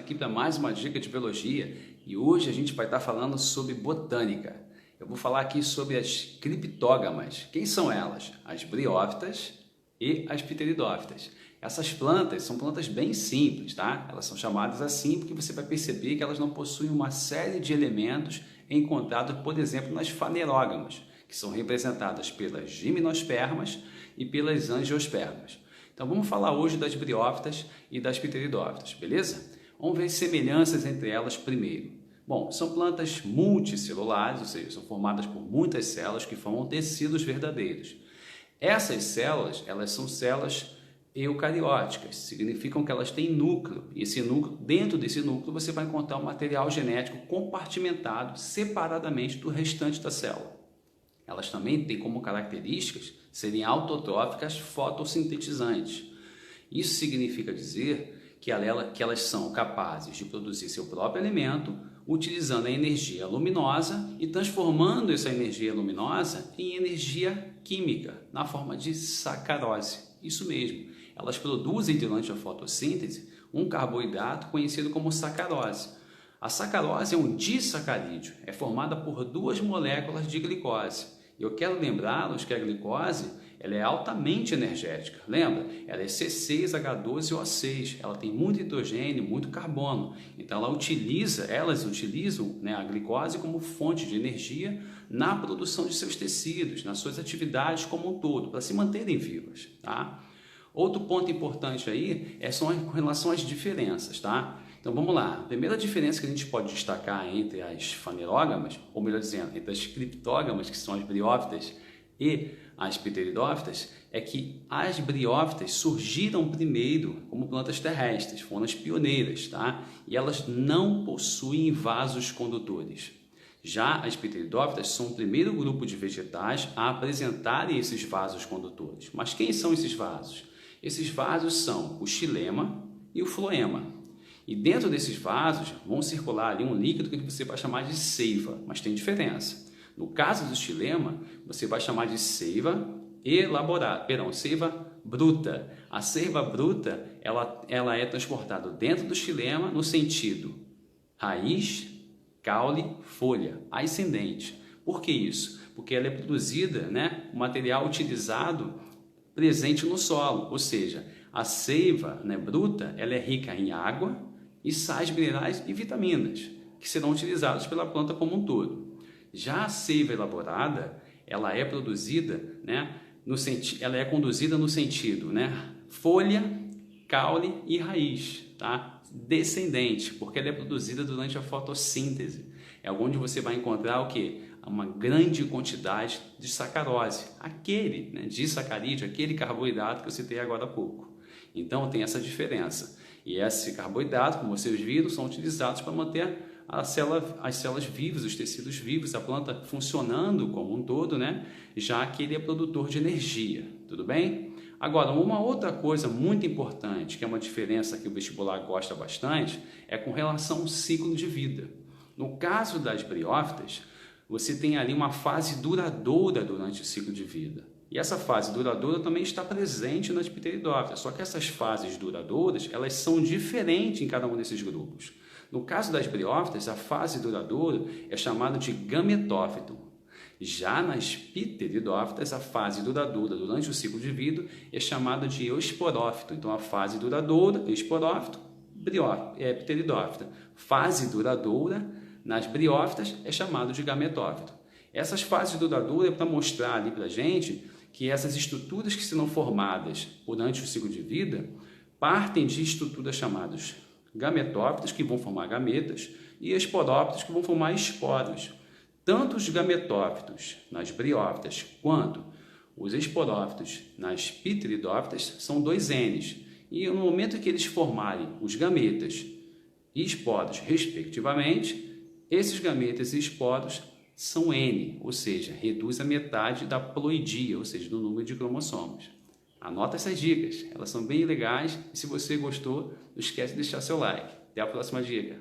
aqui para mais uma dica de biologia e hoje a gente vai estar falando sobre botânica. Eu vou falar aqui sobre as criptógamas. Quem são elas? As briófitas e as pteridófitas. Essas plantas são plantas bem simples, tá? Elas são chamadas assim porque você vai perceber que elas não possuem uma série de elementos encontrados, por exemplo, nas fanerógamas, que são representadas pelas gimnospermas e pelas angiospermas. Então vamos falar hoje das briófitas e das pteridófitas, beleza? Vamos ver as semelhanças entre elas primeiro. Bom, são plantas multicelulares, ou seja, são formadas por muitas células que formam tecidos verdadeiros. Essas células, elas são células eucarióticas, significam que elas têm núcleo, e dentro desse núcleo você vai encontrar um material genético compartimentado separadamente do restante da célula. Elas também têm como características serem autotróficas fotossintetizantes. Isso significa dizer que elas são capazes de produzir seu próprio alimento utilizando a energia luminosa e transformando essa energia luminosa em energia química, na forma de sacarose. Isso mesmo, elas produzem durante a fotossíntese um carboidrato conhecido como sacarose. A sacarose é um disacarídeo, é formada por duas moléculas de glicose. Eu quero lembrá-los que a glicose ela é altamente energética. Lembra? Ela é C6H12O6. Ela tem muito hidrogênio, muito carbono. Então elas utilizam, né, a glicose como fonte de energia na produção de seus tecidos, nas suas atividades como um todo, para se manterem vivas. Tá? Outro ponto importante aí são com relação às diferenças. Tá? Então vamos lá. A primeira diferença que a gente pode destacar entre as fanerógamas, ou melhor dizendo, entre as criptógamas, que são as briófitas, e as pteridófitas, é que as briófitas surgiram primeiro como plantas terrestres, foram as pioneiras, tá? E elas não possuem vasos condutores. Já as pteridófitas são o primeiro grupo de vegetais a apresentarem esses vasos condutores. Mas quem são esses vasos? Esses vasos são o xilema e o floema. E dentro desses vasos vão circular ali um líquido que você vai chamar de seiva, mas tem diferença. No caso do xilema, você vai chamar de seiva seiva bruta. A seiva bruta, ela é transportada dentro do xilema no sentido raiz, caule, folha, ascendente. Por que isso? Porque ela é produzida, né, o material utilizado presente no solo, ou seja, a seiva, né, bruta, ela é rica em água e sais minerais e vitaminas, que serão utilizados pela planta como um todo. Já a seiva elaborada, ela é produzida, né, ela é conduzida no sentido, né, folha, caule e raiz, tá? Descendente, porque ela é produzida durante a fotossíntese. É onde você vai encontrar o quê? Uma grande quantidade de sacarose, aquele, né, disacarídeo, aquele carboidrato que eu citei agora há pouco. Então tem essa diferença. E esse carboidrato, como vocês viram, são utilizados para manter as células vivas, os tecidos vivos, a planta funcionando como um todo, né? Já que ele é produtor de energia, tudo bem? Agora, uma outra coisa muito importante, que é uma diferença que o vestibular gosta bastante, é com relação ao ciclo de vida. No caso das briófitas, você tem ali uma fase duradoura durante o ciclo de vida. E essa fase duradoura também está presente nas pteridófitas, só que essas fases duradouras, elas são diferentes em cada um desses grupos. No caso das briófitas, a fase duradoura é chamada de gametófito. Já nas pteridófitas, a fase duradoura durante o ciclo de vida é chamada de esporófito. Então, a fase duradoura, esporófito, pteridófita. Fase duradoura nas briófitas é chamado de gametófito. Essas fases duradouras é para mostrar ali para a gente que essas estruturas que serão formadas durante o ciclo de vida partem de estruturas chamadas gametófitos, que vão formar gametas, e esporófitos, que vão formar esporos. Tanto os gametófitos nas briófitas quanto os esporófitos nas pteridófitas são dois N's. E no momento que eles formarem os gametas e esporos, respectivamente, esses gametas e esporos são N, ou seja, reduz a metade da ploidia, ou seja, do número de cromossomos. Anota essas dicas, elas são bem legais e se você gostou, não esquece de deixar seu like. Até a próxima dica.